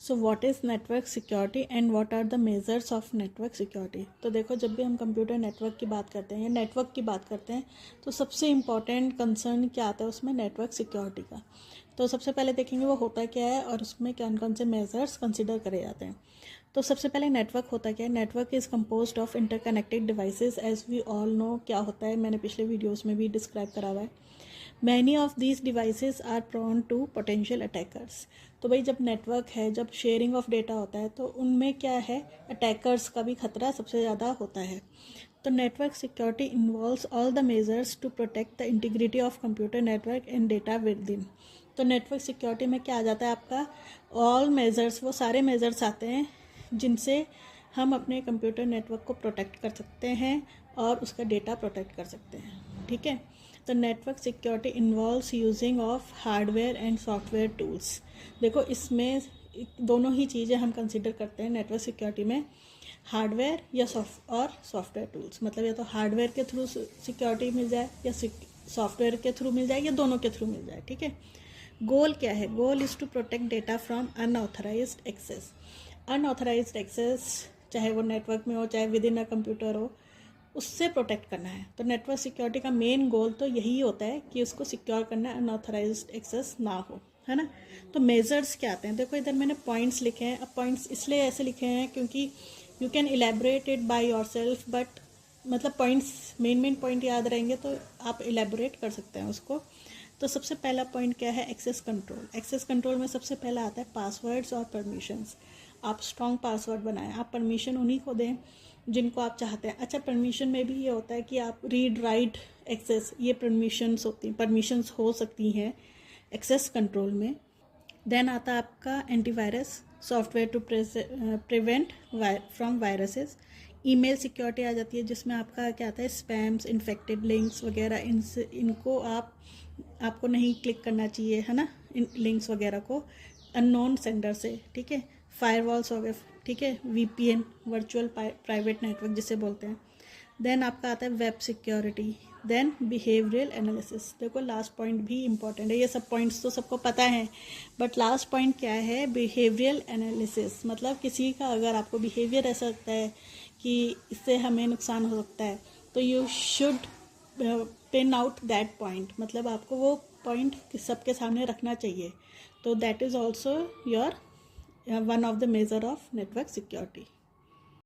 So what is network security and what are the measures of network security. तो देखो, जब भी हम कंप्यूटर नेटवर्क की बात करते हैं या नेटवर्क की बात करते हैं तो सबसे इम्पॉर्टेंट कंसर्न क्या आता है उसमें, नेटवर्क सिक्योरिटी का। तो सबसे पहले देखेंगे वो होता क्या है और उसमें कौन कौन से मेजर्स कंसिडर करे जाते हैं। तो सबसे पहले नेटवर्क होता क्या है। Network is composed of interconnected devices, as we all know क्या होता है, मैंने पिछले वीडियोस में भी डिस्क्राइब करा हुआ है। Many of these devices are prone to potential attackers. तो भाई जब नेटवर्क है, जब शेयरिंग ऑफ डेटा होता है तो उनमें क्या है, अटैकर्स का भी खतरा सबसे ज़्यादा होता है। तो network security involves all the measures to protect the integrity of computer network and data within. तो नेटवर्क सिक्योरिटी में क्या आ जाता है आपका, ऑल मेजर्स, वो सारे मेजर्स आते हैं जिनसे हम अपने कंप्यूटर नेटवर्क को प्रोटेक्ट कर सकते हैं और उसका डेटा प्रोटेक्ट कर सकते हैं। ठीक है, तो network security involves using of hardware and software tools. देखो, इसमें दोनों ही चीज़ें हम कंसिडर करते हैं नेटवर्क सिक्योरिटी में, हार्डवेयर या सॉफ्टवेयर टूल्स। मतलब या तो हार्डवेयर के थ्रू सिक्योरिटी मिल जाए या सॉफ्टवेयर के थ्रू मिल जाए या दोनों के थ्रू मिल जाए। ठीक है, गोल क्या है, goal is to protect data from unauthorised access. Unauthorised access चाहे वो नेटवर्क में हो चाहे विद इन अ कंप्यूटर हो, उससे प्रोटेक्ट करना है। तो नेटवर्क सिक्योरिटी का मेन गोल तो यही होता है कि उसको सिक्योर करना है, अनऑथराइज्ड एक्सेस ना हो, है ना। तो मेजर्स क्या आते हैं, देखो इधर मैंने पॉइंट्स लिखे हैं। अब पॉइंट्स इसलिए ऐसे लिखे हैं क्योंकि you can elaborate it by your self, but मतलब पॉइंट्स, मेन पॉइंट याद रहेंगे तो आप इलेबोरेट कर सकते हैं उसको। तो सबसे पहला पॉइंट क्या है, एक्सेस कंट्रोल। एक्सेस कंट्रोल में सबसे पहला आता है पासवर्ड्स और परमिशंस। आप स्ट्रॉन्ग पासवर्ड बनाएं, आप परमिशन उन्हीं को दें जिनको आप चाहते हैं। अच्छा, परमिशन में भी ये होता है कि आप रीड राइट एक्सेस, ये परमिशंस हो सकती हैं एक्सेस कंट्रोल में। देन आता है आपका antivirus software to prevent from viruses. Email security आ जाती है जिसमें आपका क्या आता है, स्पैम्स, इन्फेक्टेड लिंक्स वगैरह, इनको आपको नहीं क्लिक करना चाहिए, है ना, इन लिंक्स वगैरह को अननोन सेंडर से। ठीक है, फायरवॉल्स हो गए, ठीक है, वीपीएन, वर्चुअल प्राइवेट नेटवर्क जिसे बोलते हैं। देन आपका आता है web security, then behavioural analysis. देखो लास्ट पॉइंट भी इंपॉर्टेंट है, ये सब पॉइंट्स तो सबको पता है, बट लास्ट पॉइंट क्या है, बिहेवियरल एनालिसिस। मतलब किसी का अगर आपको बिहेवियर ऐसा लगता है कि इससे हमें नुकसान हो सकता है तो you should pin out that point. मतलब आपको वो पॉइंट सबके सामने रखना चाहिए। तो that is also your one of the measure of network security.